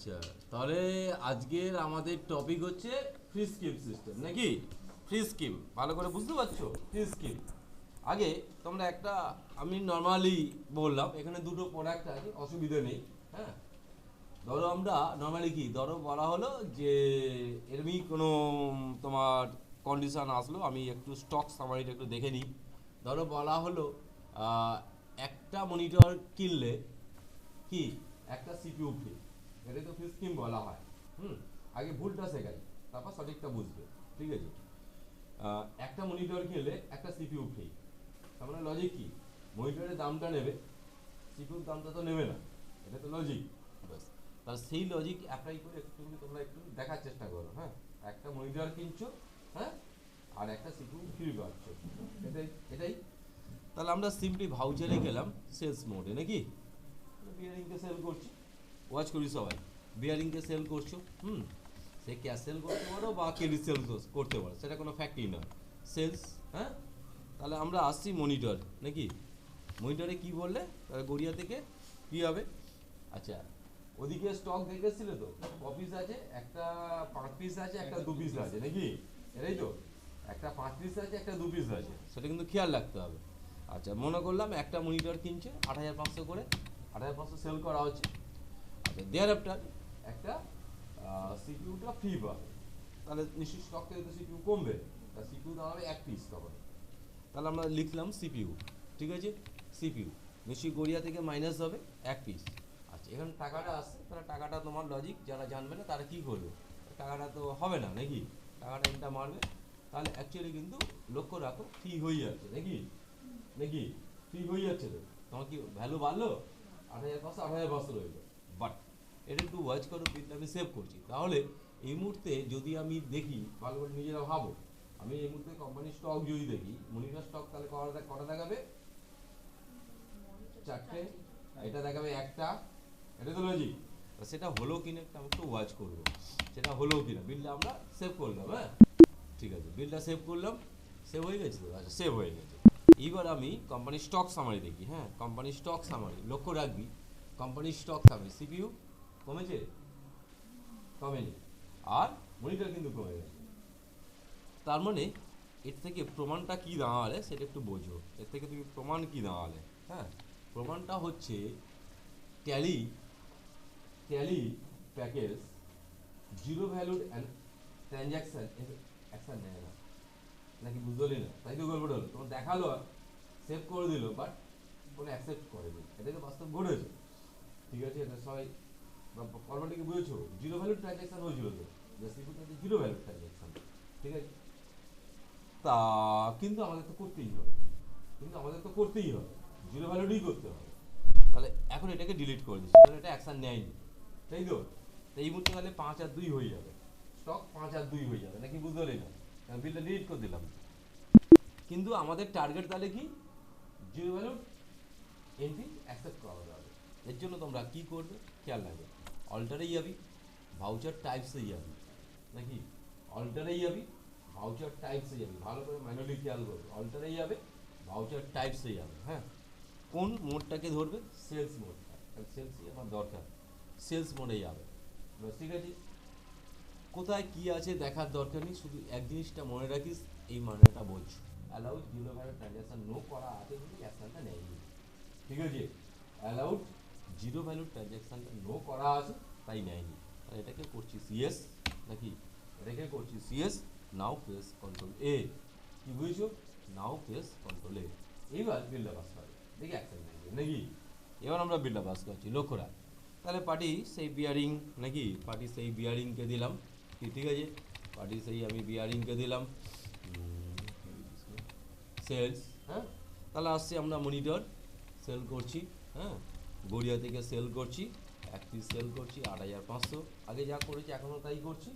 আচ্ছা, তাহলে আজকের আমাদের টপিক হচ্ছে ফ্রি স্কিম সিস্টেম নাকি? ফ্রি স্কিম ভালো করে বুঝতে পারছো? ফ্রি স্কিম আগে তোমরা একটা, আমি নর্মালি বললাম এখানে দুটো প্রোডাক্ট আছে, অসুবিধা নেই। হ্যাঁ, ধরো আমরা নর্মালি কি ধরো বলা হলো যে এরমই কোনো তোমার কন্ডিশন আসলো, আমি একটু স্টক সামারিটা একটু দেখে নিই। ধরো বলা হলো আহ, একটা মনিটর কিনলে কি একটা সিপিইউ ফ্রি, এটাই তো ফ্রি স্কিম বলা হয়। হুম, আগে ভুলটা শেখাই, তারপর সঠিকটা বুঝবে। ঠিক আছে, একটা মনিটর কিনলে একটা সিপিইউ ফ্রি, তার মানে লজিক কি? মনিটরের দামটা নেবে, সিপিইউর দামটা তো নেবে না, এটা তো লজিক। ব্যাস, তাহলে সেই লজিক অ্যাপ্লাই করে একটু তোমরা একটু দেখার চেষ্টা করো। হ্যাঁ, একটা মনিটর কিনছো, হ্যাঁ, আর একটা সিপিইউ ফ্রি পাচ্ছ, এটাই এটাই। তাহলে আমরা সিম্পলি ভাউচারে গেলাম সেলস মোডে নাকি? বিয়ারিংকে সেল করছি, ওয়াচ করি সবাই, বিয়ারিংকে সেল করছো। সে ক্যাশ সেল করতে পারো বা ক্রেডিট সেল করতে পারো, সেটা কোনো ফ্যাক্টই না, সেলস। হ্যাঁ, তাহলে আমরা আসছি মনিটর নাকি? মনিটরে কি বললে তাহলে গড়িয়া থেকে কি হবে? আচ্ছা, ওদিকে স্টক দেখেছিলে তো, ক পিস আছে? একটা 5 পিস আছে, একটা 2 পিস আছে নাকি? এটাই তো, একটা 5 পিস আছে, একটা 2 পিস আছে, সেটা কিন্তু খেয়াল রাখতে হবে। আচ্ছা, মনে করলাম একটা মনিটর কিনছে 8,500 করে, 8,500 সেল করা হচ্ছে। আচ্ছা, দেয়ার আফটার একটা সিপিইউটা ফ্রি পাবে, তাহলে নিশ্চয়ই স্টক থেকে তো সিপিইউ কমবে, তা সিপিইউ দাঁড়াবে 1 পিস তখন। তাহলে আমরা লিখলাম সিপিইউ, ঠিক আছে? সিপিইউ নিশ্চয়ই গড়িয়া থেকে মাইনাস হবে 1 পিস। আচ্ছা, এখানে টাকাটা আসছে, তাহলে টাকাটা তোমার লজিক যারা জানবে না তারা কি করবে? টাকাটা তো হবে না নাকি? টাকাটা এটা মারবে, তাহলে অ্যাকচুয়ালি কিন্তু লক্ষ্য রাখো ফ্রি হয়ে যাচ্ছে নাকি? নাকি ফ্রি হয়ে যাচ্ছে তো? তোমার কি ভ্যালু বাড়লো? 8,500 8,500 রইলো, বাট এটা একটু ওয়াচ করো, বিলটা আমি সেভ করছি। তাহলে এই মুহূর্তে যদি আমি দেখি, ভালো করে নিজেরা ভাবো, আমি এই মুহূর্তে কোম্পানির স্টক যদি দেখি, মনিটর স্টক, তাহলে কটা দেখাবে? 4টে। এটা দেখাবে একটা, এটা তো লজিক। সেটা হলো কিনা একটা একটু ওয়াচ করবো, সেটা হলো কিনা। বিলটা আমরা সেভ করলাম, হ্যাঁ ঠিক আছে, বিলটা সেভ করলাম, সেভ হয়ে গেছে তো? আচ্ছা, সেভ হয়ে গেছে। এবার আমি কোম্পানির স্টক সামারি দেখি। হ্যাঁ, কোম্পানির স্টক সামারি লক্ষ্য রাখবি, কোম্পানির স্টক সামারি সিপিইউ কমেছে? কমেনি। আর মনিটর কিন্তু কমে গেছে। তার মানে এর থেকে প্রমাণটা কি দাঁড়ালে সেটা একটু বোঝো, এর থেকে তুমি প্রমাণ কি দাঁড়ালে? হ্যাঁ, প্রমাণটা হচ্ছে tally, tally package zero valued transaction action নেয় না নাকি? বুঝলি না? তাই তো গল্পটা হলো, তোমার দেখালো সেভ করে দিল, বাট কোনো অ্যাকসেপ্ট করেনি, এটাই তো বাস্তব ঘটেছে। ঠিক আছে, এটা সবাই ফর্মাটিকে বুঝেছো? জিরো ভ্যালু ট্রানজ্যাকশন হয়েছিল তো, যে সিকিউরিটি জিরো ভ্যালু ট্রানজ্যাকশন, ঠিক আছে? তা কিন্তু আমাদের তো করতেই হবে, কিন্তু আমাদের তো করতেই হবে, জিরো ভ্যালুডই করতে হবে। তাহলে এখন এটাকে ডিলিট করে দিচ্ছি, তাহলে এটা অ্যাকশন নেয়নি, তাই তো? তো এই মুহূর্তে তাহলে 5 আর 2 হয়ে যাবে, স্টক 5 আর 2 হয়ে যাবে নাকি? বুঝলি না? বিলটা ডিলিট করে দিলাম, কিন্তু আমাদের টার্গেট তাহলে কি? জিরো ভ্যালু এন্ট্রি অ্যাকসেপ্ট করা যাবে। এর জন্য তোমরা কি করবে খেয়াল রাখবে, অল্টারেই যাবি, ভাউচার টাইপসে যাবি নাকি? অল্টারেই যাবি, ভাউচার টাইপসে যাবি, ভালো করে ম্যানুয়ালি খেয়াল করবে, অল্টারেই যাবে, ভাউচার টাইপসে যাবে। হ্যাঁ, কোন মোডটাকে ধরবে? সেলস মোডটা, সেলসই আমার দরকার, সেলস মোডে যাবে। ঠিক আছে, কোথায় কি আছে দেখার দরকার নেই, শুধু এক জিনিসটা মনে রাখিস, এই মানেটা বোঝ, allowed zero value transaction no করা আছে কিন্তু অ্যাকশনটা নেয়নি। ঠিক আছে, অ্যালাউড জিরো ভ্যালু ট্রানজ্যাকশনটা নো করা আছে তাই নেয়নি, তাহলে এটাকে করছি সিএস নাকি? এটাকে করছি সিএস, নাও প্রেস কন্ট্রোল এ। কি বুঝেছো? নাও প্রেস কন্ট্রোল এ। এইবার বিলটা পাস করে দেখি অ্যাকশন নেয়নি নাকি? এবার আমরা বিলটা পাস করছি, লক্ষ্য রাখ। তাহলে পার্টি সেই বিয়ারিং নাকি? পার্টি সেই বিয়ারিংকে দিলাম, ঠিক আছে, পার্টি সেই আমি বিয়ারিংকে দিলাম সেলস। হ্যাঁ, তাহলে আসছি আমরা মনিটর সেল করছি। হ্যাঁ, গড়িয়া থেকে সেল করছি, 1 পিস সেল করছি 8,500, আগে যা করেছি এখনও তাই করছি।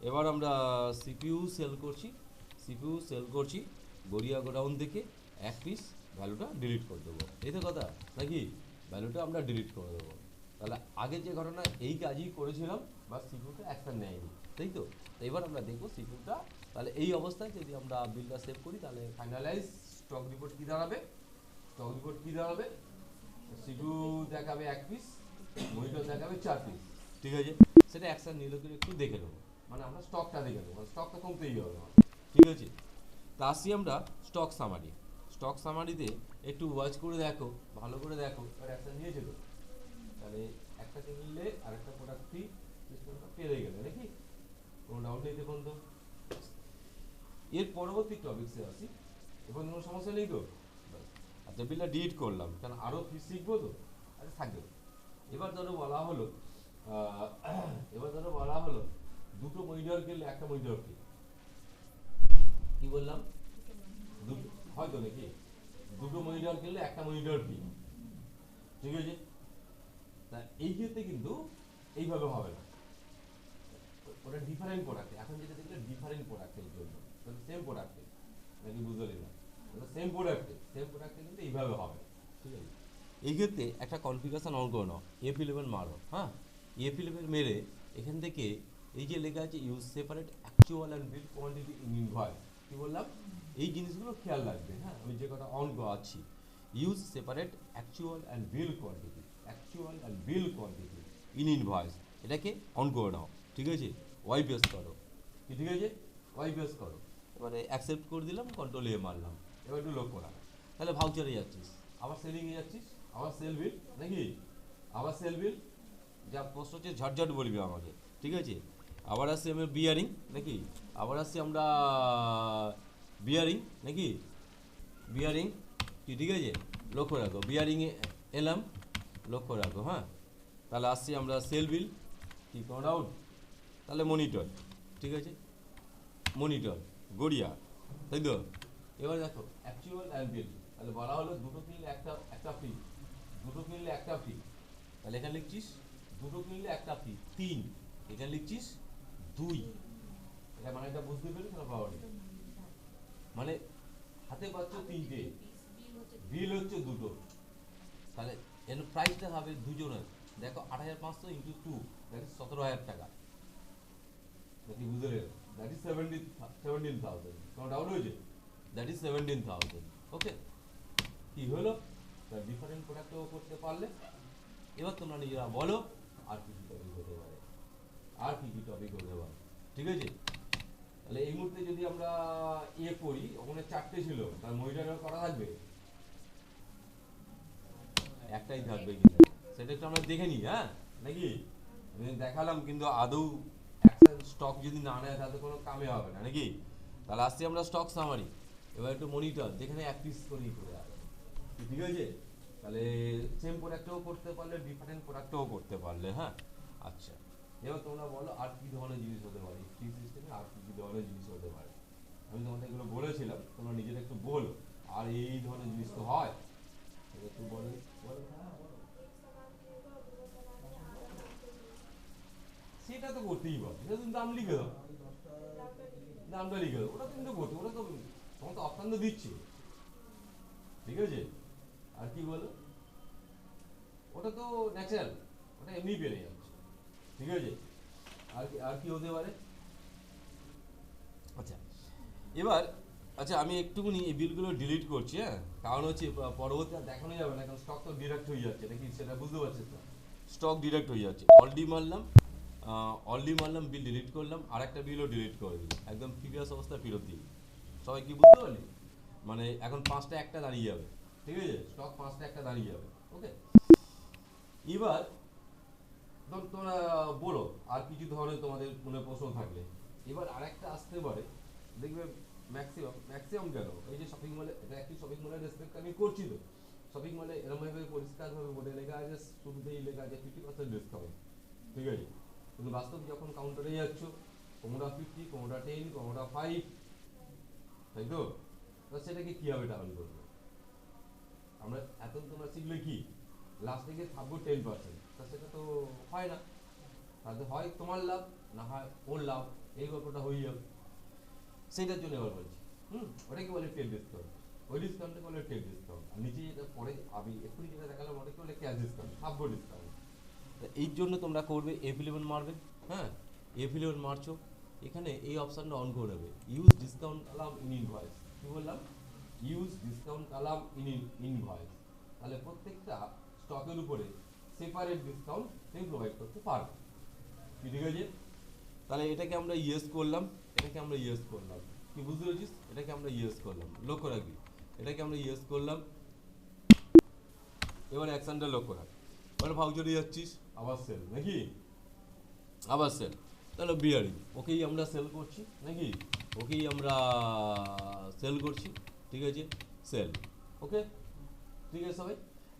এবার আমরা সিপিইউ সেল করছি, সিপিইউ সেল করছি গড়িয়া গোডাউন থেকে 1 পিস, ভ্যালুটা ডিলিট করে দেবো, এই তো কথা নাকি? ভ্যালুটা আমরা ডিলিট করে দেবো। তাহলে আগে যে ঘটনা এই কাজই করেছিলাম, বা সিপিইউটা অ্যাকশন নেয়নি, তাই তো? তো এবার আমরা দেখবো সিপিইউটা, তাহলে এই অবস্থায় যদি আমরা বিলটা সেভ করি, তাহলে ফাইনালাইজ স্টক রিপোর্ট কী দাঁড়াবে? স্টক রিপোর্ট কী দাঁড়াবে? সিপিইউ দেখাবে 1 পিস, মনিটর দেখাবে 4 পিস, ঠিক আছে? সেটা অ্যাকশন নিলে করে একটু দেখে নেবো, মানে আমরা স্টকটা দেখে নেবো, স্টকটা কমতেই হবে আমার, ঠিক আছে। তা আসি আমরা স্টক সামারি। স্টক সামারিতে একটু ওয়াচ করে দেখো, ভালো করে দেখো, আর অ্যাকশন নিয়েছে তো, তাহলে একটাকে নিলে আরেকটা প্রোডাক্ট ফ্রি, সিস্টেমটা পেরে গেলে নাকি, কোনো ডাউট নেই দেখুন তো। এর পরবর্তী টপিক্সে আসি, এখন কোনো সমস্যা নেই তো? আচ্ছা, বিলটা ডিলিট করলাম, কারণ আরও ফি শিখবো তো, আচ্ছা থাকবে। এবার ধরো বলা হলো এবার ধরো বলা হলো দুটো মনিটর কিনলে একটা মনিটর ফ্রি, কি বললাম? দুটো হয়তো নাকি, দুটো মনিটর কিনলে একটা মনিটর ফ্রি, ঠিক আছে। তা এই ক্ষেত্রে কিন্তু এইভাবে হবে না, ওটা ডিফারেন্ট প্রোডাক্ট, এখন যেটা দেখলে ডিফারেন্ট প্রোডাক্টের জন্য, সেম প্রোডাক্টে নাকি বুঝলি না, সেম প্রোডাক্টে কিন্তু এইভাবে হবে, ঠিক আছে। এই ক্ষেত্রে একটা কনফিগারেশন অন করে নাও, F11 মারো, হ্যাঁ, F11 মেরে এখান থেকে এই যে লেখা আছে use separate actual and bill quantity in invoice, কি বললাম? এই জিনিসগুলো খেয়াল রাখবে, হ্যাঁ, আমি যে কথা অন আছি, use separate actual and bill quantity in invoice, এটাকে অন করে নাও, ঠিক আছে। ওয়াই বেস করো, কি ঠিক আছে, ওয়াই বেস করো, এবারে অ্যাকসেপ্ট করে দিলাম, কন্ট্রোল এ মারলাম, এবার একটু লক্ষ্য রাখ, তাহলে ভাউচারে যাচ্ছিস, আবার সেলিংয়ে যাচ্ছিস, আবার সেল বিল নাকি, আবার সেল বিল, যা প্রশ্ন হচ্ছে ঝটঝট বলবি আমাকে, ঠিক আছে। আবার আসছি আমি বিয়ারিং নাকি, আবার আসছি আমরা বিয়ারিং নাকি, বিয়ারিং কি, ঠিক আছে, লক্ষ্য রাখো, বিয়ারিংয়ে এলাম, লক্ষ্য রাখো, হ্যাঁ। তাহলে আসছি আমরা সেল বিল, কি কোনো ডাউট? তাহলে মনিটর, ঠিক আছে, মনিটর গড়িয়া, তাই তো। এবার দেখো অ্যাকচুয়াল অ্যান্ড বিল, তাহলে বলা হলো দুটো কিনলে একটা ফ্রি, দুটো কিনলে একটা ফ্রি, তাহলে এখানে লিখছিস দুটো কিনলে একটা ফ্রি 3, এখানে লিখছিস 2, এটা মানে এটা বুঝতে পেরেছ না পাওয়ার, মানে হাতে পাচ্ছ 3টে, বিল হচ্ছে দুটো, তাহলে এর প্রাইসটা হবে দুজনের, দেখো 8,500 ইন্টু 2, দ্যাট ইজ 17,000 টাকা, নাকি বুঝতে পেরেছ, দ্যাট ইজ 17,000, কোনো ডাউট হয়েছে? দ্যাট ইজ 17,000, ওকে। কি হলো, তার ডিফারেন্ট প্রোডাক্টও করতে পারলে। এবার তোমরা নিজেরা বলো আর কি কি টপিক হতে পারে, আর কি কি টপিক হতে পারে, ঠিক আছে। তাহলে এই মুহূর্তে যদি আমরা করি, ওখানে 4টে ছিল, তার মনিটর করা থাকবে, একটাই থাকবে কিনা সেটা একটু আমরা দেখে নিই, হ্যাঁ নাকি, আমি দেখালাম কিন্তু আদৌ অ্যাকশন স্টক যদি না নেয় তাহলে কোনো কামে হবে না নাকি। তাহলে আসছি আমরা স্টক সামারি, এবার একটু মনিটর যেখানে এক পিস করেই করে আসবে, ঠিক আছে। তাহলে সেম প্রোডাক্টও করতে পারলে, ডিফারেন্ট প্রোডাক্টও করতে পারলে, হ্যাঁ। আচ্ছা, এবার তোমরা বলো আর কি ধরনের জিনিস হতে পারে ফ্রি সিস্টেমে, আর কি কি ধরনের জিনিস হতে পারে। আমি তোমাদের এগুলো বলেছিলাম, তোমরা নিজেরা একটু বলো, আর এই ধরনের জিনিস তো হয়, একটু বলো, বলো। সেটা তো করতেই পারো, সেটা তুমি দাম লিখে দাও, দামটা লিখে দাও, ওটা তুমি তো করতে, ওটা তো তোমার তো অপশান তো দিচ্ছে, ঠিক আছে। আর কি বলো, ওটা তো ন্যাচারাল, ওটা এমনি পেরে যাচ্ছে, ঠিক আছে। আর কি হতে পারে, আচ্ছা এবার, আচ্ছা আমি একটুখানি এই বিলগুলো ডিলিট করছি, হ্যাঁ, কারণ হচ্ছে পরবর্তী আর দেখানো যাবে না, কারণ স্টক তো ডিরেক্ট হয়ে যাচ্ছে নাকি, সেটা বুঝতে পারছিস না, স্টক ডিরেক্ট হয়ে যাচ্ছে, অলরেডি মারলাম, বিল ডিলিট করলাম, আর একটা বিলও ডিলিট করে দিলাম, একদম প্রিভিয়াস অবস্থা ফেরত দিই। সবাই কি বুঝতে পারলি? মানে এখন 5টা একটা দাঁড়িয়ে যাবে, ঠিক আছে, স্টক 5টা একটা দাঁড়িয়ে যাবে, ওকে। এবার তোমরা বলো আর কিছু ধরনের তোমাদের মনে প্রশ্ন থাকলে। এবার আরেকটা আসতে পারে, দেখবে ম্যাক্সিমাম কেন এই যে শপিং মলে, এটা একটি শপিং মলের রেসপেক্ট আমি করছি তো, শপিং মলে এরকমভাবে পরিষ্কারভাবে বোর্ডে লেখা আছে, শুরুতেই লেখা আছে 50% ডিসকাউন্ট, ঠিক আছে। কিন্তু বাস্তব যখন কাউন্টারে যাচ্ছ, কোনোটা 50, কোনোটা 10, কোনোটা 5, তাই তো। সেটাকে কীভাবে টার্ন করবে, আমরা এত তোমরা শিখলে কি লাস্টে গিয়ে থাকবো 10%, তা সেটা তো হয় না, তাতে হয় তোমার লাভ, না হয় ওর লাভ, এই গল্পটা হয়ে যাবে। সেইটার জন্য এবার বলছি, ওটাকে বলে টেল ডিসকাউন্ট, ওই ডিসকাউন্টটাকে বলে টেল ডিসকাউন্ট, আর নিচে যেটা পরে আমি এক্ষুনি যেটা দেখালাম ওটাকে বলে ক্যাশ ডিসকাউন্ট, থাকবো ডিসকাউন্ট। এই জন্য তোমরা করবে F11 মারবে, হ্যাঁ, F11 মারছো, এখানে এই অপশানটা অন করে দেবে, use discount Kalam in invoice, কি বললাম, use discount Kalam in invoice, তাহলে প্রত্যেকটা স্টকের উপরে সেপারেট ডিসকাউন্ট তুমি প্রোভাইড করতে পারবে, কি ঠিক আছে? তাহলে এটাকে আমরা ইয়েস করলাম, এটাকে আমরা ইয়েস করলাম, কি বুঝতে পেরেছিস? এটাকে আমরা ইয়েস করলাম, লক্ষ্য রাখবি, এটাকে আমরা ইয়েস করলাম। এবার অ্যাকশনটা লক্ষ্য রাখ, এবার ভাউচারে যাচ্ছিস, আবার সেল নাকি, আবার সেল, তাহলে বিয়ারিং ওকেই আমরা সেল করছি নাকি, ওকেই আমরা সেল করছি, ঠিক আছে, সেল, ওকে, ঠিক আছে সবাই।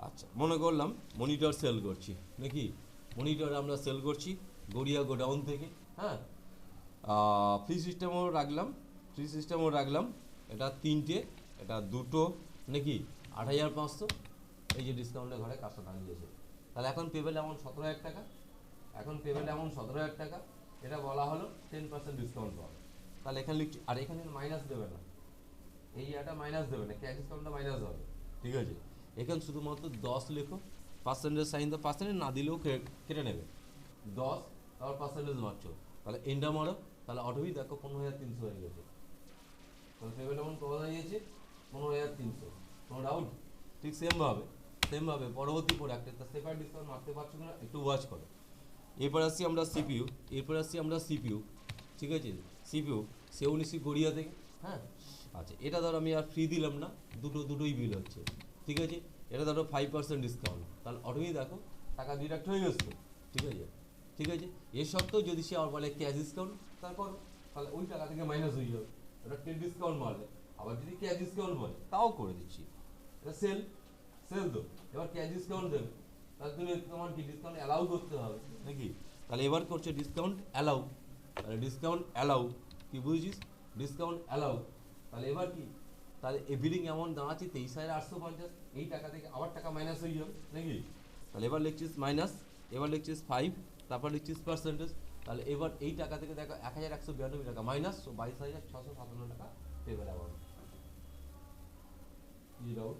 আচ্ছা, মনে করলাম মনিটর সেল করছি নাকি, মনিটর আমরা সেল করছি গড়িয়া গোডাউন থেকে, হ্যাঁ, ফ্রি সিস্টেমও রাখলাম, ফ্রি সিস্টেমও রাখলাম, এটা 3টে, এটা 2টো নাকি, 8,500, এই যে ডিসকাউন্টের ঘরে কাজটা দাঁড়িয়েছে। তাহলে এখন পেবেল অ্যামাউন্ট 17,000 টাকা, এখন পেবেল অ্যামাউন্ট 17,000 টাকা, এটা বলা হলো 10% ডিসকাউন্ট পাবে। তাহলে এখানে লিখছি, আর এখানে মাইনাস দেবে না, এই এটা মাইনাস দেবে না, ক্যাশ ডিসকাউন্টটা মাইনাস হবে, ঠিক আছে। এখানে শুধুমাত্র 10 লেখো, পার্সেন্টেজ সাইন তো পার্সেন্টেজ না দিলেও কেটে নেবে, 10 তারপর পার্সেন্টেজ মারছো, তাহলে এন্ডা মারো, তাহলে অটোমেটিক দেখো 15,300 হয়ে গেছে। তাহলে পেমেন্ট অ্যামাউন্ট কত দাঁড়িয়েছে? 15,300, কোনো ডাউট? ঠিক সেমভাবে পরবর্তী প্রোডাক্টে তার সেপারেট ডিসকাউন্ট মারতে পারছো কিনা একটু ওয়াচ করো। এরপর আসছি আমরা সিপিইউ, ঠিক আছে, সিপিইউ সে 19 গড়িয়া থেকে, হ্যাঁ। আচ্ছা, এটা ধরো আমি আর ফ্রি দিলাম না, দুটোই বিল হচ্ছে, ঠিক আছে, এটা ধরো 5% ডিসকাউন্ট, তাহলে অটোমেটিক দেখো টাকা ডিডাক্ট হয়ে গেছে, ঠিক আছে, ঠিক আছে। এর সত্ত্বেও যদি সে আর বলে ক্যাশ ডিসকাউন্ট, তারপর তাহলে ওই টাকা থেকে মাইনাস হয়ে যাবে, ওটা টেন ডিসকাউন্ট মারলে, আবার যদি ক্যাশ ডিসকাউন্ট বলে তাও করে দিচ্ছি, এটা সেল তো, এবার ক্যাশ ডিসকাউন্ট দেবে, তাহলে তুমি তোমার কি ডিসকাউন্ট অ্যালাউ করতে হবে নাকি, তাহলে এবার করছে ডিসকাউন্ট অ্যালাউ, তাহলে ডিসকাউন্ট অ্যালাউ, কি বুঝছিস, ডিসকাউন্ট অ্যালাউ, তাহলে এবার কি, তাহলে এ বিলিং অ্যামাউন্ট দাঁড়াচ্ছে 23,850, এই টাকা থেকে আবার টাকা মাইনাস হয়ে যাবে নাকি, তাহলে এবার লিখছিস মাইনাস, এবার লিখছিস 5, তারপর লিখছিস পার্সেন্টেজ, তাহলে এবার এই টাকা থেকে দেখো 1,192 টাকা মাইনাস, 22,657 টাকা পেবেল অ্যামাউন্ট। কি ডাউট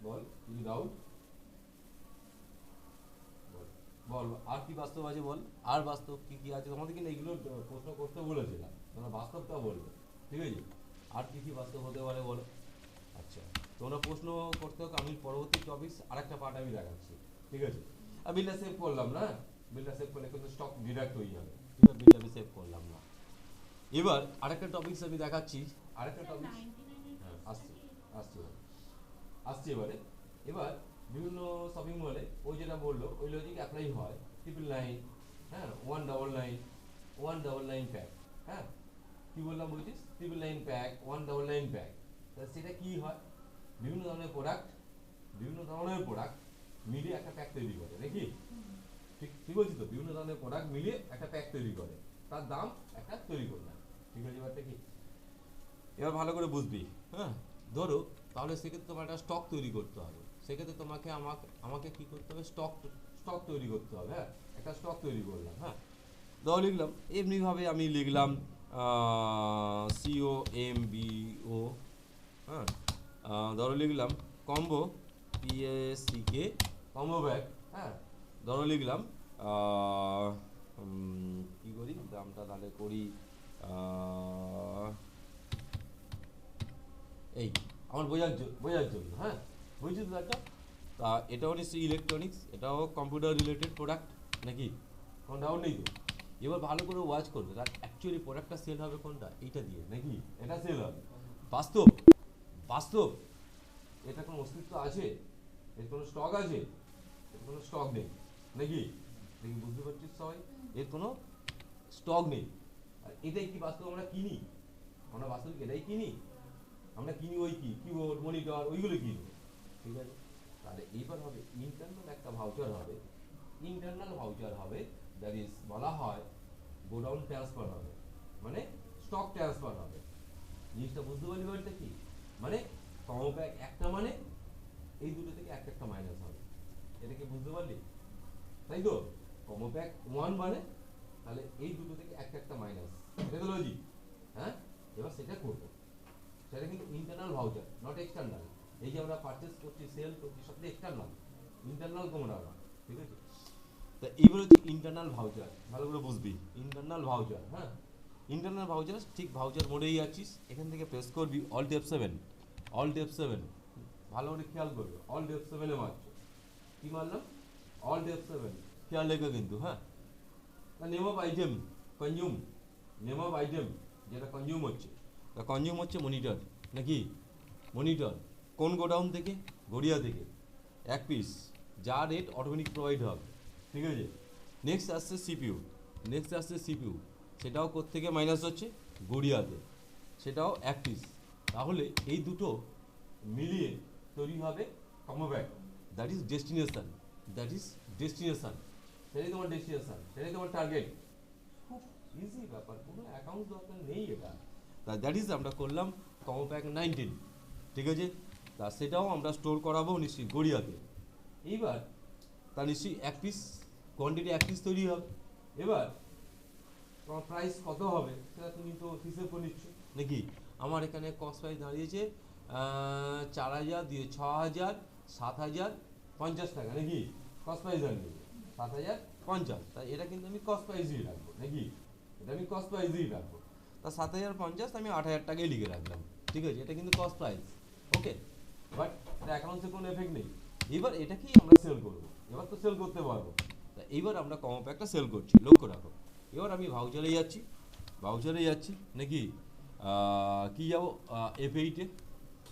বল, কি ডাউট বল, আর কি বাস্তব আছে বল, আর বাস্তব কি কি আছে তোমাদের, কিন্তু এইগুলো প্রশ্ন করতে বলেছিলাম, তোমরা বাস্তবটা বলবে, ঠিক আছে, আর কি কি বাস্তব হতে পারে বলো। আচ্ছা, তোমরা প্রশ্ন করতে হোক, আমি পরবর্তী টপিক আরেকটা পার্ট আমি দেখাচ্ছি, ঠিক আছে। আর বিলটা সেভ করলাম না, বিলটা সেভ করলে কিন্তু স্টক ডিডাক্ট হয়ে যাবে, ঠিক আছে, বিলটা আমি সেভ করলাম না। এবার আরেকটা টপিক আমি দেখাচ্ছি, আরেকটা টপিক, হ্যাঁ আসছি আসছি আসছি এবারে, এবার বিভিন্ন শপিং মলে ওই যেটা বললো ওই লজিক অ্যাপ্লাই হয়, 999, হ্যাঁ, 199 প্যাক, হ্যাঁ, কি বললাম বলছিস, 999 প্যাক, 199 প্যাক, তাহলে সেটা কি হয়, বিভিন্ন ধরনের প্রোডাক্ট মিলিয়ে একটা প্যাক তৈরি করে নাকি, ঠিক ঠিক বলছি তো, বিভিন্ন ধরনের প্রোডাক্ট মিলিয়ে একটা প্যাক তৈরি করে, তার দাম একটা তৈরি করলাম, ঠিক আছে, ব্যাপারটা কি, এবার ভালো করে বুঝবি, হ্যাঁ। ধরো তাহলে সেক্ষেত্রে তোমার একটা স্টক তৈরি করতে হবে, সেক্ষেত্রে তোমাকে আমাকে কি করতে হবে, স্টক তৈরি করতে হবে, হ্যাঁ, একটা স্টক তৈরি করলাম, হ্যাঁ, ধরো লিখলাম এমনিভাবে আমি লিখলাম COMBO, হ্যাঁ, ধরো লিখলাম কম্বো PACK কম্বো ব্যাগ, হ্যাঁ, ধরো লিখলাম কি করি দামটা তাহলে করি, এই আমার বোঝার জন্য, হ্যাঁ, বুঝছি তো একটা, তা এটাও নিশ্চয়ই ইলেকট্রনিক্স, এটাও কম্পিউটার রিলেটেড প্রোডাক্ট নাকি, কোনো ডাউট নেই তো। এবার ভালো করে ওয়াচ করবে, তার অ্যাকচুয়ালি প্রোডাক্টটা সেল হবে কোনটা, এইটা দিয়ে নাকি, এটা সেল হবে, বাস্তব বাস্তব, এটা কোনো অস্তিত্ব আছে, এর কোনো স্টক আছে, এর কোনো স্টক নেই নাকি, দেখি বুঝতে পারছিস সবাই, এর কোনো স্টক নেই, আর এটাই কি বাস্তব, আমরা কিনি, আমরা বাস্তবিক এটাই কিনি, আমরা কিনি ওই কি কিবোর্ড মনিটর ওইগুলো কিনি, ঠিক আছে। তাহলে এইবার হবে ইন্টারনাল একটা ভাউচার হবে, দ্যাট ইজ বলা হয় গোডাউন ট্রান্সফার হবে, মানে স্টক ট্রান্সফার হবে, জিনিসটা বুঝতে পারলি ব্যাপারটা কি, মানে কমো প্যাক একটা মানে এই দুটো থেকে একটা মাইনাস হবে, এটা কি বুঝতে পারলি, তাই তো, কমো প্যাক 1 মানে তাহলে এই দুটো থেকে একটা মাইনাস, এটা তো লজিক, হ্যাঁ। এবার সেটা করবো, সেটা কিন্তু ইন্টারনাল ভাউচার, নট এক্সটার্নাল, এই যে আমরা পারচেজ করছি সেল করছি সব এক্সটার্নাল, ইন্টারনাল কোনটা না, ঠিক আছে। তা এইবার হচ্ছে ইন্টারনাল ভাউচার, ভালো করে বুঝবি, ইন্টারনাল ভাউচার, হ্যাঁ, ইন্টারনাল ভাউচার, ঠিক ভাউচার মোডেই আছিস, এখান থেকে প্রেস করবি অল্ট F7, ভালো করে খেয়াল করবে, অল্ট F7 এ মারছো, কি মারলাম, অল ডেপ 7 খেয়াল রেখো কিন্তু, হ্যাঁ। Name of item consume, name of item যেটা কনজিউম হচ্ছে, তা কনজিউম হচ্ছে মনিটর নাকি, মনিটর কোন গোডাউন থেকে, গড়িয়া থেকে 1 পিস, যা রেট অটোমেটিক প্রোভাইড হবে, ঠিক আছে। নেক্সট আসছে সিপিইউ, নেক্সট আসছে সিপিইউ, সেটাও কোত্থেকে মাইনাস হচ্ছে, গড়িয়াতে, সেটাও 1 পিস। তাহলে এই দুটো মিলিয়ে তৈরি হবে comeback, that is destination, that is destination, সেটাই তোমার ডেস্টিনেশন, সেটাই তোমার টার্গেট। খুব ইজি ব্যাপার, কোনো অ্যাকাউন্ট দরকার নেই এটা। তা দ্যাট ইজ আমরা করলাম কমোপ্যাক 19, ঠিক আছে। তা সেটাও আমরা স্টোর করাবো নিশ্চয়ই গড়িয়াতে। এইবার তা নিশ্চয়ই 1 পিস কোয়ান্টিটি 1 পিস তৈরি হবে। এবার তোমার প্রাইস কত হবে সেটা তুমি তো হিসেব করে নিচ্ছ নাকি। আমার এখানে কস্ট প্রাইস দাঁড়িয়েছে 4000 দিয়ে 6000 7050 টাকা নাকি, কস্ট প্রাইস দাঁড়িয়েছে 7050। তাই এটা কিন্তু আমি কস্ট প্রাইসই রাখবো নাকি, এটা আমি কস্ট প্রাইসই রাখবো। তা 7050 আমি 8000 টাকায় লিখে রাখলাম, ঠিক আছে, এটা কিন্তু কস্ট প্রাইস, ওকে। বাট এটা অ্যাকাউন্টসে কোনো এফেক্ট নেই। এবার এটাকেই আমরা সেল করবো, এবার তো সেল করতে পারবো। তা এইবার আমরা কমো প্যাকটা সেল করছি, লক্ষ্য রাখো। এবার আমি ভাউচারে যাচ্ছি, ভাউচারে যাচ্ছি নাকি, কি যাবো F8-এ,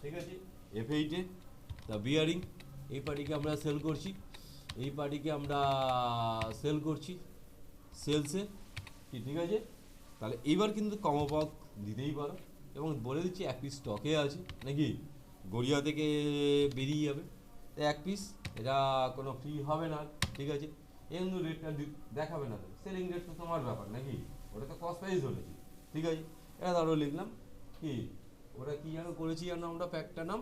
ঠিক আছে, F8-এ। তা বিয়ারিং এই পার্টিকে আমরা সেল করছি, এই পার্টিকে আমরা সেল করছি সেলসে, কি ঠিক আছে। তাহলে এইবার কিন্তু কমো প্যাক দিতেই পারো, এবং বলে দিচ্ছি 1 পিস স্টকে আছে নাকি, গড়িয়া থেকে বেরিয়ে যাবে। তো 1 পিস এটা কোনো ফ্রি হবে না, ঠিক আছে। কিন্তু রেটটা দেখাবে না, সেলিং রেট তো তোমার ব্যাপার নাকি, ওটা তো কস্ট প্রাইস ধরেছি, ঠিক আছে। এটা ধরো লিখলাম কি, ওটা কি যেন করেছি যেন আমরা, প্যাকটার নাম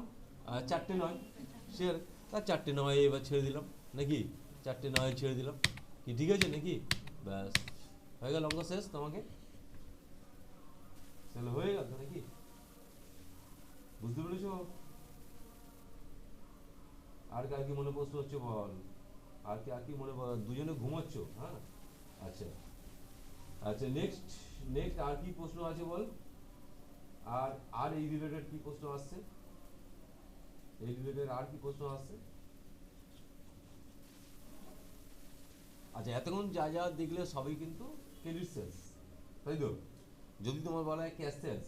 4-9 শেয়ার, তার 4-9 এবার ছেড়ে দিলাম নাকি, 4-9 ছেড়ে দিলাম, কি ঠিক আছে নাকি। ব্যাস হয়ে গেল অঙ্ক শেষ, তোমাকে সেল হয়ে গেল নাকি, বুঝতে পেরেছো। আর কার কি মনে প্রশ্ন হচ্ছে বল, আর কি মনে, দুজনে ঘুমোচ্ছ, হ্যাঁ, আচ্ছা আচ্ছা। নেক্সট নেক্সট আর কি প্রশ্ন আছে বল, আর আর এই রিলেটেড কি প্রশ্ন আসছে, এই রিলেটেড আর কি প্রশ্ন আসছে। আচ্ছা, এতক্ষণ যা যা দেখলে সবই কিন্তু ক্রেডিট সেলস, তাই তো। যদি তোমার বলা হয় ক্যাশ সেলস,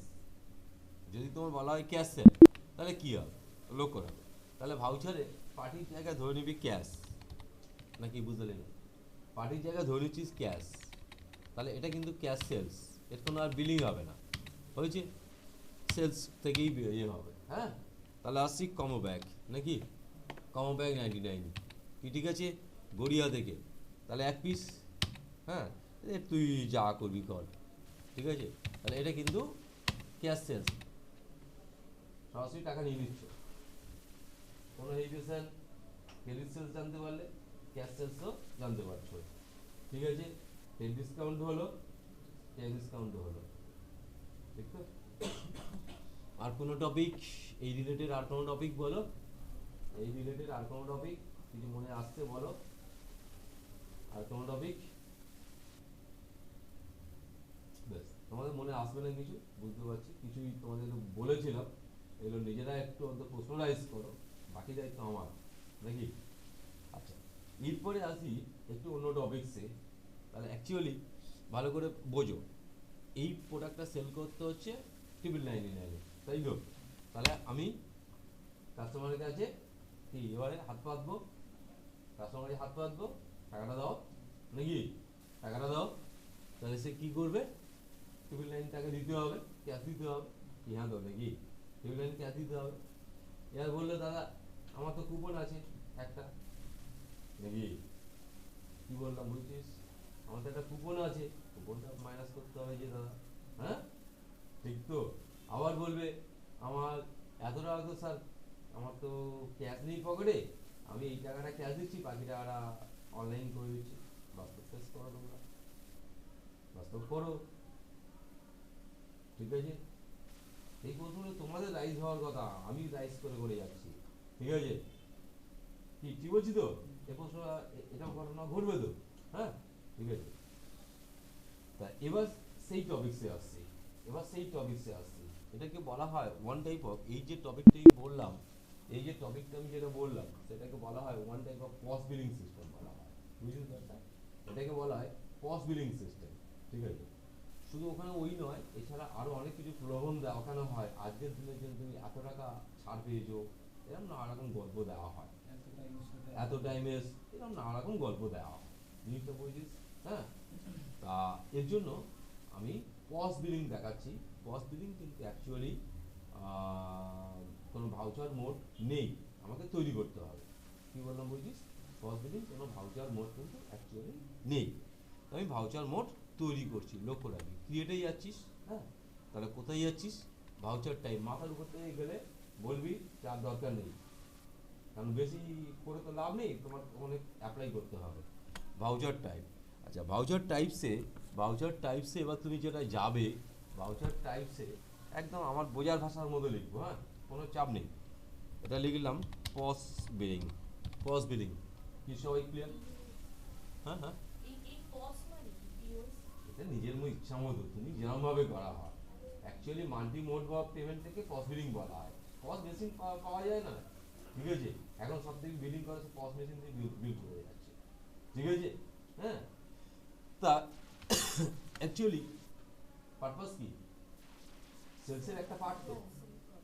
যদি তোমার বলা হয় ক্যাশ সেল, তাহলে কি হবে লক্ষ্য রাখো। তাহলে ভাউচারে পার্টির জায়গায় ধরে নিবি ক্যাশ, নাকি বুঝতে না, পার্টির জায়গায় ধরে নিচ্ছিস ক্যাশ, তাহলে এটা কিন্তু ক্যাশ সেলস, এর কোনো আর বিলিং হবে না, হয়েছে, সেলস থেকেই ইয়ে হবে, হ্যাঁ। তাহলে আসছি কমো ব্যাগ নাকি, কমো ব্যাগ 99, কি ঠিক আছে, গড়িয়া থেকে। তাহলে 1 পিস, হ্যাঁ, তুই যা করবি কর, ঠিক আছে। তাহলে এটা কিন্তু ক্যাশ সেলস, সরাসরি টাকা নিয়ে নিচ্ছ, কোনো হেজিটেশন, ক্রেডিট সেলস জানতে পারলে ক্যাশ সেলসও জানতে পারছো, ঠিক আছে। টেন ডিসকাউন্ট হলো, 10 ডিসকাউন্ট হলো, ঠিক তো। আর কোনো টপিক এই রিলেটেড, আর কোনো টপিক বলো, এই রিলেটেড আর কোনো টপিক কিছু মনে আসছে বলো, আর কোনো টপিক, বেশ তোমাদের মনে আসবে না কিছু, বুঝতে পারছি, কিছুই তোমাদের বলেছিলাম, এগুলো নিজেরা একটু অন্তত পার্সোনালাইজ করো, বাকি দায়িত্ব আমার নাকি। আচ্ছা, এরপরে আসি একটু অন্য টপিকসে। তাহলে অ্যাকচুয়ালি ভালো করে বোঝো, এই প্রোডাক্টটা সেল করতে হচ্ছে 999, তাই তো। তাহলে আমি কাস্টমারের কাছে কি এবারে হাত পাতবো, কাস্টমারের হাত পাতবো, টাকাটা দাও নাকি, টাকাটা দাও। তাহলে সে কি করবে, 999 টাকা দিতে হবে, ক্যাশ দিতে হবে, কি হ্যাঁ তো নাকি, 999 ক্যাশ দিতে হবে। এবার বললো দাদা আমার তো কুপন আছে একটা, নাকি কি বললাম বুঝছিস, আমার তো একটা কুপন আছে, কুপনটা মাইনাস করতে হবে যে দাদা, হ্যাঁ, ঠিক তো। আবার বলবে আমার এত টাকা তো স্যার, আমার তো ক্যাশ নেই পকেটে, আমি এই টাকাটা ক্যাশ দিচ্ছি, বাকি টাকাটা অনলাইন করে দিচ্ছি। বাস্তব ফেস করো তোমরা, বাস্তব করো, ঠিক আছে। এই প্রশ্নগুলো তোমাদের রাইজ হওয়ার কথা, আমি রাইজ করে করে যাচ্ছি, ঠিক আছে, কি ঠিক বলছি তো। এই প্রশ্ন, এটা ঘটনা ঘটবে তো, হ্যাঁ, ঠিক আছে। তা এবার সেই টপিকসে আসছি, এবার সেই টপিকসে আসছি, এটাকে বলা হয় ওয়ান টাইপ অফ, এই যে টপিকটাই বললাম, এই যে টপিকটা আমি যেটা বললাম সেটাকে বলা হয় one type of cost billing system বলা হয়, এটাকে বলা হয় পস বিলিং সিস্টেম, ঠিক আছে। শুধু ওখানে ওই নয়, এছাড়া আরো অনেক কিছু প্রলোভন দেওয়ানো হয়, আজকের দিনের জন্য তুমি এত টাকা ছাড় পেয়েছো, এরকম নানা রকম গল্প দেওয়া হয়, এত টাইমে এরকম নানা রকম গল্প দেওয়া হয়, জিনিসটা বুঝিস। হ্যাঁ, তা এর জন্য আমি পস বিলিং দেখাচ্ছি। পস বিলিং কিন্তু অ্যাকচুয়ালি কোনো ভাউচার মোড নেই, আমাকে তৈরি করতে হবে। কি বললাম বুঝিস? পস বিলিং কোনো ভাউচার মোড কিন্তু অ্যাকচুয়ালি নেই, আমি ভাউচার মোড তৈরি করছি। লক্ষ্য রাখবি, ক্রিয়েটে যাচ্ছিস, হ্যাঁ, তাহলে কোথায় যাচ্ছিস? ভাউচার টাইপ, মাথার উপর থেকে গেলে বলবি যার দরকার নেই, কারণ বেশি করে তো লাভ নেই, তোমার অনেক অ্যাপ্লাই করতে হবে। ভাউচার টাইপ, আচ্ছা ভাউচার টাইপসে এবার তুমি যেটা যাবে, ভাউচার টাইপসে একদম আমার বোঝার ভাষার মধ্যে লিখবো, হ্যাঁ, কোনো চাপ নেই। এটা লিখলাম পস বিলিং, পস বিলিং। কি সবাই ক্লিয়ার? হ্যাঁ হ্যাঁ, এটা নিজের ইচ্ছা মতো তুমি যেরকমভাবে করা হয়। Actually multi mode of payment থেকে পস বিলিং বলা হয়। পস মেশিন পাওয়া যায় না, ঠিক আছে, এখন সব থেকে বিলিং করে পস মেশিন দিয়ে বিল করে যাচ্ছে, ঠিক আছে। হ্যাঁ, তা অ্যাকচুয়ালি পারপাস কি? সেলসের একটা পার্ট তো,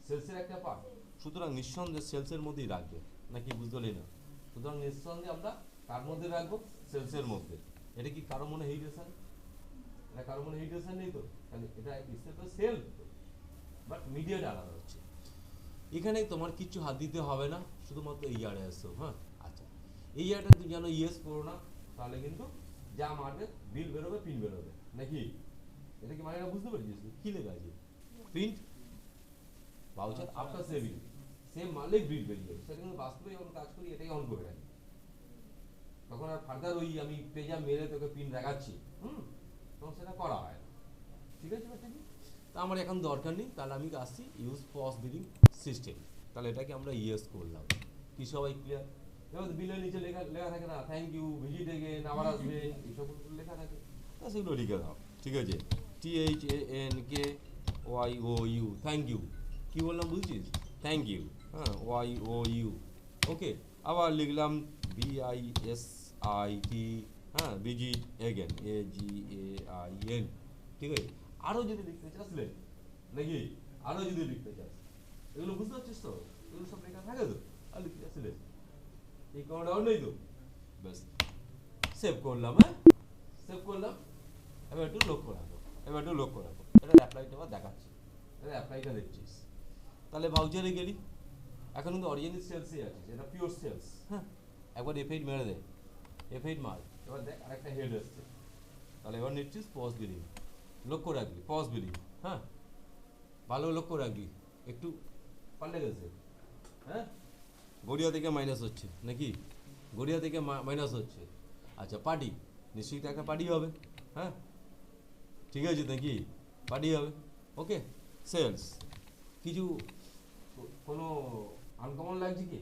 সেলসের একটা পার্ট, সুতরাং নিঃসন্দেহে সেলসের মধ্যেই রাখবে, নাকি বুঝলি না? সুতরাং নিঃসন্দেহে আমরা কার মধ্যে রাখবো? সেলসের মধ্যে। এটা কি কারো মনে হেজিটেশন? এটা কারো মনে হেজিটেশন নেই তো? কারণ এটা স্টেপ সেল, বাট মিডিয়াটা আলাদা হচ্ছে। এখানে তোমার কিছু হাত দিতে হবে না, শুধুমাত্র এই ইয়ারে আসো। হ্যাঁ, আচ্ছা, এই ইয়ারটা তুমি যেন ইয়েস করো না, তাহলে কিন্তু যা মারবে বিল বেরোবে, পিন বেরোবে, নাকি? এটা কি মানে বুঝতে পারছিস? কি লেখা আছে? Print voucher after saving, same মারলেই বিল বেরিয়ে যাবে। সেটা কিন্তু বাস্তবে যখন কাজ করি এটাই অন করে রাখি, তখন আর ফার্দার ওই আমি পেজা মেরে তোকে পিন দেখাচ্ছি, তখন সেটা করা হয় না, ঠিক আছে ব্যাপারটা কি? তা আমার এখন দরকার নেই, তাহলে আমি আসছি ইউজ পস বিলিং সিস্টেম, তাহলে এটাকে আমরা ইয়েস করলাম। কি সবাই ক্লিয়ার? এবার বিলের নিচে লেখা লেখা থাকে না, থ্যাংক ইউ, ভিজিট এগেন, আবার আসবে, এইসব লেখা থাকে, তা সেগুলো লিখে দাও, ঠিক আছে। THANKYOU, thank you. কি বললাম বুঝছিস? থ্যাংক ইউ, হ্যাঁ, YOU, ওকে। আবার লিখলাম BISIT, হ্যাঁ, ভিজিট এগেন, AGAIN, ঠিক আছে। আরও যদি লিখতে চাস লেখ, নাকি? আরও যদি লিখতে চাস, এগুলো বুঝতে পারছিস তো? এগুলো সব লেখা থাকে তো, আর লিখতে চাস লেখ, এই কোনো ডাউট নেই তো? ব্যাস, সেভ করলাম, হ্যাঁ, সেভ করলাম। এবার একটু লক্ষ্য রাখো, এটা অ্যাপ্লাইটা আবার দেখাচ্ছি, এটা অ্যাপ্লাইটা দেখছিস। তাহলে ভাউচারে গেলি, এখন কিন্তু অরিজিনাল সেলসে আছিস, এটা পিওর সেলস, হ্যাঁ। একবার F8 মেরে দে, F8 মার, এবার দেখ আরেকটা হেড আসছে, তাহলে এবার নিচ্ছিস পস বিলিং। লক্ষ্য রাখবি পস বিলিং, হ্যাঁ, ভালো লক্ষ্য রাখবি। একটু পাল্টে গেছে, হ্যাঁ, গড়িয়া থেকে মাইনাস হচ্ছে, নাকি? গড়িয়া থেকে মাইনাস হচ্ছে। আচ্ছা, পার্টি নিশ্চয়ই তো একটা পার্টি হবে, হ্যাঁ, ঠিক আছে, নাকি? পার্টি হবে, ওকে। সেলস কিছু কোনো আনকমন লাগছে কি?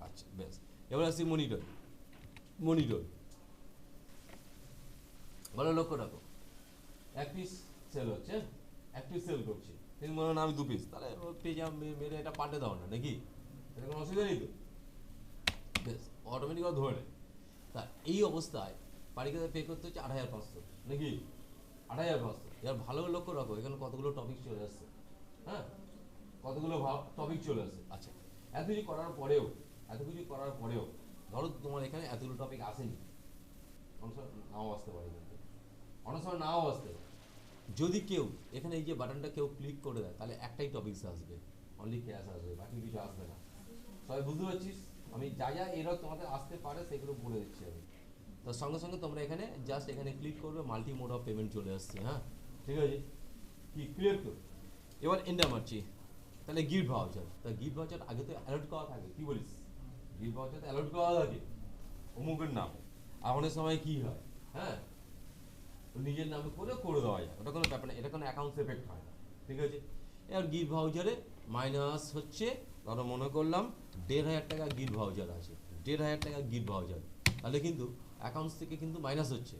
আচ্ছা, বেশ। এবার আসছি মনিটর ভালো লক্ষ্য রাখো। এক পিস সেল হচ্ছে, এক পিস সেল করছি, কিন্তু মনে হয় আমি 2 পিস, তাহলে পেজে মেরে এটা পাল্টে দাও না, নাকি? এটা কোনো অসুবিধা নেই তো? বেশ, অটোমেটিক ধরে নেয়। তা এই অবস্থায় বাড়িকে পে করতে হচ্ছে 8,500, নাকি? 8,500। এবার ভালো লক্ষ্য রাখো, এখানে কতগুলো টপিক চলে আসছে, হ্যাঁ, কতগুলো টপিক চলে আসছে। আচ্ছা, এত কিছু করার পরেও ধরো তোমার এখানে এতগুলো টপিক আসেনি, অনেক সময় নাও আসতে পারে, কিন্তু অনেক সময় নাও আসতে পারে। যদি কেউ এখানে এই যে বাটনটা কেউ ক্লিক করে দেয়, তাহলে একটাই টপিকস আসবে, অনলি ক্যাশ আসবে, বাকি কিছু আসবে না। সবাই বুঝতে পারছিস? আমি যা এরকম তোমাদের আসতে পারে সেগুলো বলে দিচ্ছি আমি। তার সঙ্গে সঙ্গে তোমরা এখানে জাস্ট এখানে ক্লিক করবে, মাল্টি মোড অফ পেমেন্ট চলে আসছে, হ্যাঁ, ঠিক আছে। কি ক্লিয়ার তো? এবার এন্টার মারছি, তাহলে গিফট ভাউচার। তা গিফট ভাউচার আগে তো অ্যালার্ট করা থাকে, কি বলিস? গিফট ভাউচার তো অ্যালার্ট করা থাকে অমুকের নামে। আর অনেক সময় কি হয়, হ্যাঁ, নিজের নামে করে দেওয়া যায়, ওটা কোনো ব্যাপার না, এটা কোনো অ্যাকাউন্টস এফেক্ট হয় না, ঠিক আছে। এবার গিফট ভাউচারে মাইনাস হচ্ছে, ধরো মনে করলাম 1,500 টাকা গিফট ভাউচার আছে, 1,500 টাকা গিফট ভাউচার, তাহলে কিন্তু অ্যাকাউন্টস থেকে কিন্তু মাইনাস হচ্ছে,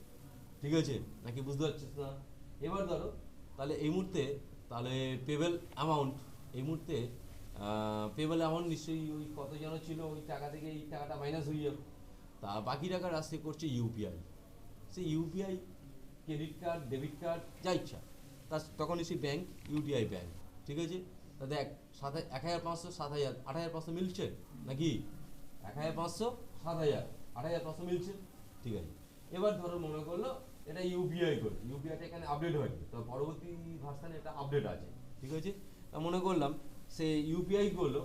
ঠিক আছে, নাকি? বুঝতে পারছিস না? এবার ধরো তাহলে এই মুহূর্তে, তাহলে পেবেল অ্যামাউন্ট, এই মুহূর্তে পেবেল অ্যামাউন্ট নিশ্চয়ই ওই কত যেন ছিল, ওই টাকা থেকে এই টাকাটা মাইনাস হয়ে যাবে, তা বাকি টাকা রাস্তে করছে ইউপিআই, সে UPI, credit card, debit card যা ইচ্ছা, তার তখনই সে ব্যাংক, ইউটিআই ব্যাংক, ঠিক আছে। তা দেখ 1,500 7,000 8,500 মিলছে নাকি? 1,500 7,000 8,500 মিলছে, ঠিক আছে। এবার ধরো মনে করলো এটা ইউপিআই করে, ইউপিআইটা এখানে আপডেট হয়নি, তো পরবর্তী ভার্সানে এটা আপডেট আছে, ঠিক আছে। তা মনে করলাম সে ইউপিআই করলো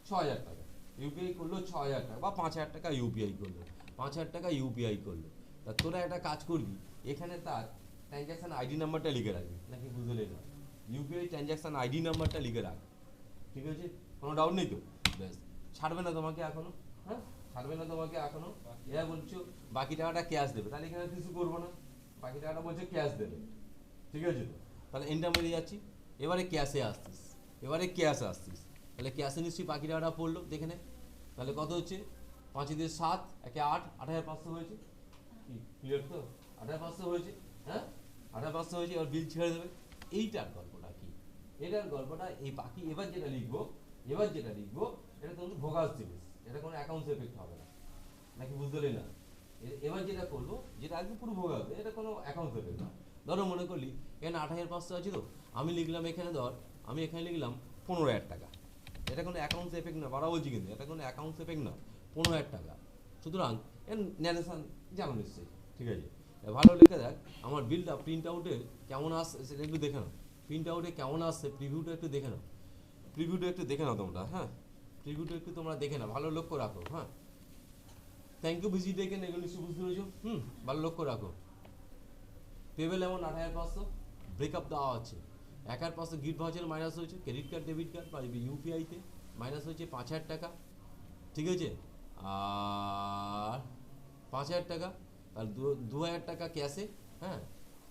6,000 টাকা, ইউপিআই করলো 6,000 টাকা বা 5,000 টাকা ইউপিআই করলো, 5,000 টাকা ইউপিআই করলো। তা তোরা একটা কাজ করবি, এখানে তার ট্রানজ্যাকশন আইডি নাম্বারটা লিখে রাখবি, নাকি বুঝলে না? ইউপিআই ট্রানজ্যাকশন আইডি নাম্বারটা লিখে রাখ, ঠিক আছে। কোনো ডাউট নেই তো? ব্যাস, ছাড়বে না তোমাকে এখনো, হ্যাঁ ছাড়বে না তোমাকে এখনো। এরা বলছো বাকি টাকাটা ক্যাশ দেবে, তাহলে এখানে কিছু করবো না, বাকি টাকাটা বলছে ক্যাশ দেবে, ঠিক আছে। তো তাহলে এন্টার মেরে যাচ্ছি, এবারে ক্যাশে আসছিস, এবারে ক্যাশে আসছিস, তাহলে ক্যাশে নিশ্চয়ই বাকি টাকাটা পড়লো, দেখে নে। তাহলে কত হচ্ছে? 5 দিয়ে 7, 1 8, 8,500 হয়েছে, কি ক্লিয়ার তো? 8,500 হয়েছে, হ্যাঁ 8,500 হয়েছে। এবার বিল ছেড়ে দেবে। এইটার গল্পটা কি? এটার গল্পটা এই বাকি এবার যেটা লিখবো, এটা তো ভোগাস জিনিস, এটা কোনো অ্যাকাউন্টস এফেক্ট হবে না, নাকি বুঝতে না? এবার যেটা করবো, যেটা আগে পুরো ভোগাস, এটা কোনো অ্যাকাউন্টস এফেক্ট না। ধরো মনে করলি এখানে 8,500 আছে, তো আমি লিখলাম এখানে, আমি এখানে লিখলাম 15,000 টাকা, এটা কোনো অ্যাকাউন্টস এফেক্ট না, বাড়া বলছি কিন্তু এটা কোনো অ্যাকাউন্টস এফেক্ট না, 15,000 টাকা। সুতরাং এর ন্যারেশন জানো নিশ্চয়ই, ঠিক আছে। ভালো লিখে দেখ, আমার বিলটা প্রিন্ট আউটে কেমন আসছে সেটা একটু দেখে নাও, প্রিন্ট আউটে কেমন আসছে প্রিভিউটা একটু দেখে নাও, প্রিভিউটা একটু দেখে নাও তোমরা, হ্যাঁ প্রিভিউটা একটু তোমরা দেখে নাও, ভালো লক্ষ্য রাখো, হ্যাঁ। থ্যাংক ইউ ভিজিট দেখেন, এগুলো নিশ্চয়ই বুঝতে পেরেছো, ভালো লক্ষ্য রাখো। পেবেল এমন 8,500 ব্রেকআপ দেওয়া আছে, 1,500 গিফট ভাউচার মাইনাস হয়েছে, ক্রেডিট কার্ড ডেবিট কার্ড বা ইউপিআইতে মাইনাস হয়েছে 5,000 টাকা, ঠিক আছে। আর 5,000 টাকা, তাহলে 2,000 টাকা ক্যাশে, হ্যাঁ।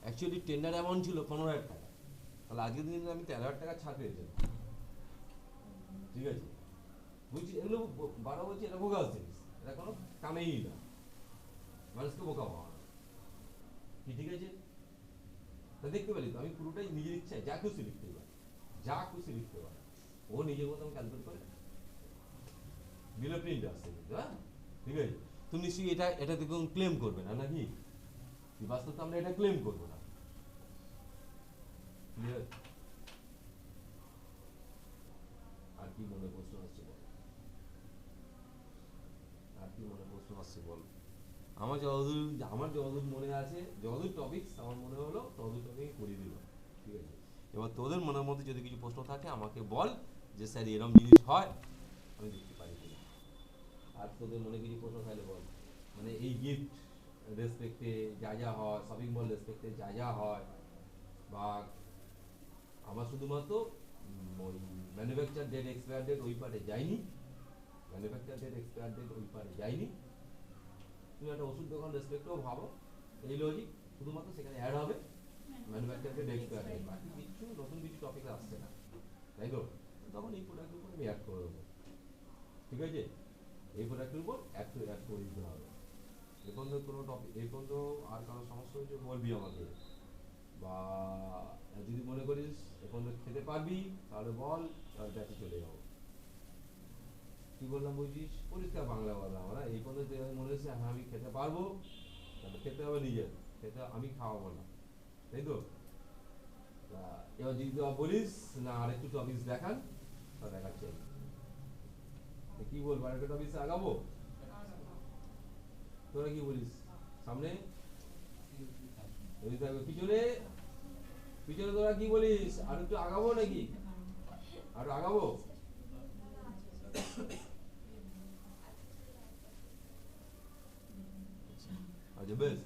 অ্যাকচুয়ালি টেন্ডার অ্যামাউন্ট ছিল 15,000 টাকা, তাহলে আজকের দিনে আমি 13,000 টাকা ছাড় পেয়েছিলাম, ঠিক আছে। বুঝছি, এগুলো বারো বলছি, এটা বোকা জিনিস, এটা কোনো কামেই না, মানুষকে বোকা পাওয়া না, কি ঠিক আছে। তা দেখতে পারি তো আমি পুরোটাই নিজের ইচ্ছায় যা খুশি লিখতে পারি, যা খুশি লিখতে পারি, ও নিজের মতো ক্যালকুলেট করে বিলে প্রিন্ট আসছে, হ্যাঁ ঠিক আছে। তুমি নিশ্চয়ই এটা দেখুন ক্লেম করবে না, নাকি? বাস্তবে আমরা এটা ক্লেম করবো না, ক্লিয়ার? আর কি মনে প্রশ্ন আসছে বল, আর কি মনে প্রশ্ন আসছে বল। আমার যতদূর মনে আছে, যতদূর টপিকস আমার মনে হলো ততদূর টপিক করিয়ে দিল, ঠিক আছে। এবার তোদের মনের মধ্যে যদি কিছু প্রশ্ন থাকে আমাকে বল, যে স্যার এরকম জিনিস হয়, আমি দেখতে পারি কিনা। আর তোদের মনে কিছু প্রশ্ন থাকলে বল, মানে এই গিফট রেসপেক্টে যা যা হয়, শপিং মল রেসপেক্টে যা যা হয়, বা আমার শুধুমাত্র ওই ম্যানুফ্যাকচার ডেট এক্সপায়ার ডেট ওই পার্টে যায়নি, ম্যানুফ্যাকচার ডেট এক্সপায়ার ডেট ওই পার্টে যায়নি। তুমি একটা ওষুধ দোকান রেসপেক্টেও ভাবো, এই লজিক, শুধুমাত্র সেখানে অ্যাড হবে ম্যানুফ্যাকচার ডেট এক্সপায়ার ডেট, বাকি কিছু নতুন কিছু টপিক আসছে না, তাই তো। তখন এই প্রোডাক্টের উপর আমি অ্যাড করে দেবো, ঠিক আছে। এই প্রোডাক্টের উপর অ্যাড করে দিতে হবে। এখন তো কোনো টপিক, এখন তো আর কারো সমস্যা হয়েছে বলবি আমাকে, বা যদি মনে করিস এখন তো খেতে পারবি তাহলে বল, তাহলে ব্যাচে চলে যাবো। কি বললাম বুঝিস? পরিষ্কার বাংলা বললাম, আমরা এই পর্যন্ত মনে হচ্ছে হ্যাঁ আমি খেতে পারবো, তাহলে খেতে হবে নিজের, খেতে আমি খাওয়াবো না, তাই তো। এবার যদি বলিস না আরেকটু টপিকস দেখান, তা দেখাচ্ছি আমি। কি বলবো, আরেকটা টপিকস আগাবো? তোরা কি বলিস? সামনে পিছনে, পিছনে তোরা কি বলিস? আর একটু আগাবো নাকি? আর আগাবো? আচ্ছা বেশ,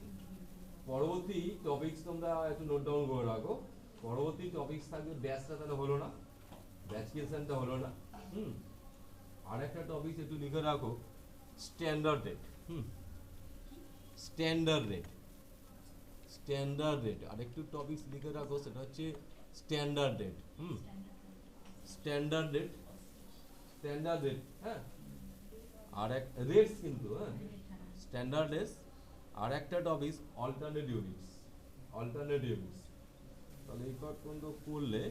পরবর্তী টপিকস তোমরা একটু নোট ডাউন করে রাখো। পরবর্তী টপিকস থাকবে ব্যাচটা, তাহলে হলো না, ব্যাচ ক্রিয়েশনটা হলো না। আর একটা টপিকস একটু লিখে রাখো, standard rate. Standard rate, standard rate আরেকটু টপিকস লিখে রাখো, সেটা হচ্ছে standard rate. Standard rate, standard rate, হ্যাঁ। আর এক রেটস কিন্তু, হ্যাঁ স্ট্যান্ডার্ড রেটস। আর একটা topics alternate units, alternate units. তাহলে এই পার্ট পর্যন্ত করলে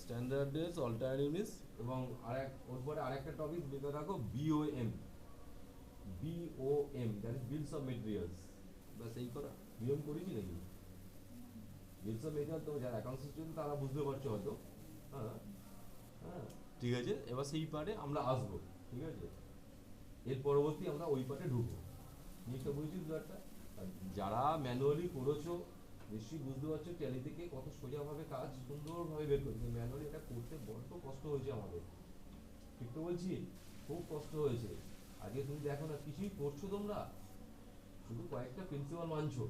স্ট্যান্ডার্ড রেটস, অল্টারনেট ইউনিটস, এবং ওর পরে আরেকটা টপিক লিখে রাখো BOM, BOM that is bills of materials, ব্যাস এই করা নিয়ম করেছি নাকি বিলস অফ মেজার তো যারা অ্যাকাউন্ট সিস্টেম তারা বুঝতে পারছো হয়তো হ্যাঁ হ্যাঁ ঠিক আছে এবার সেই পার্টে আমরা আসবো ঠিক আছে এর পরবর্তী আমরা ওই পার্টে ঢুকবো জিনিসটা বুঝছিস ব্যাপারটা আর যারা ম্যানুয়ালি করেছো নিশ্চয়ই বুঝতে পারছো ট্যালি থেকে কত সোজাভাবে কাজ সুন্দরভাবে বের করছে ম্যানুয়ালি এটা করতে বড্ড কষ্ট হয়েছে আমাদের ঠিক তো বলছি খুব কষ্ট হয়েছে আগে তুমি দেখো না কিছুই করছো তোমরা শুধু কয়েকটা প্রিন্সিপাল মানছো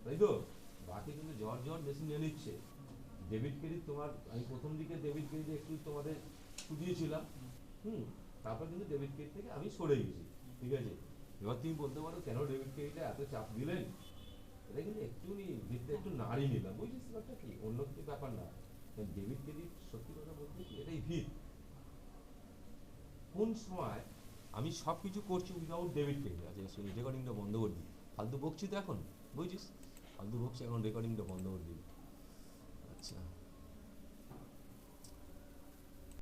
তাই তো বাকি কিন্তু ঝড় মেশিন নিয়ে নিচ্ছে ডেবিট ক্রেডিট তোমার আমি প্রথম দিকে ডেবিট ক্রেডিট একটু তোমাদের শুধিয়েছিলাম তারপর কিন্তু ডেবিট ক্রেডিট থেকে আমি সরে গেছি ঠিক আছে এবার তুমি বলতে পারো কেন ডেবিট ক্রেডিটে এত চাপ দিলেন এটা কিন্তু একটুখানি ভিতরে একটু নাড়ি নিলাম বুঝছিস ব্যাপারটা কি অন্য কিছু ব্যাপার না ডেবিট ক্রেডিট সত্যি কথা বলতে কি এটাই ভিত কোন সময় আমি সব কিছু করছি উইদাউট ডেবিট ক্রেডিট আচ্ছা রেকর্ডিংটা বন্ধ করে দিই ফালতু বকছি তো এখন বুঝছিস ফালতু বকছি এখন রেকর্ডিংটা বন্ধ করে দিই